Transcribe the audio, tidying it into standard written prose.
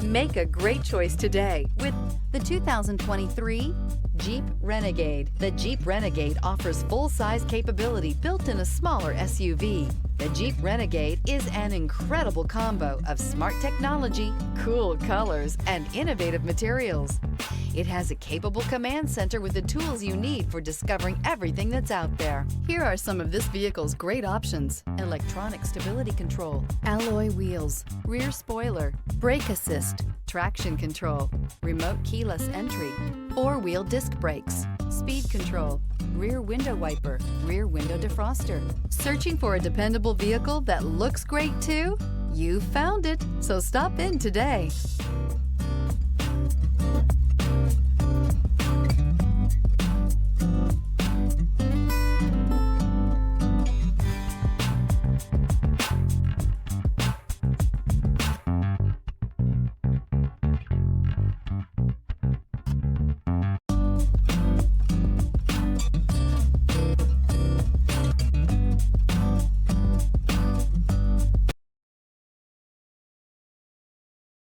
Make a great choice today with the 2023 Jeep Renegade. The Jeep Renegade offers full-size capability built in a smaller SUV. The Jeep Renegade is an incredible combo of smart technology, cool colors, and innovative materials. It has a capable command center with the tools you need for discovering everything that's out there. Here are some of this vehicle's great options: electronic stability control, alloy wheels, rear spoiler, brake assist, traction control, remote keyless entry, four-wheel disc brakes, speed control, rear window wiper, rear window defroster. Searching for a dependable vehicle that looks great too? You found it, so stop in today.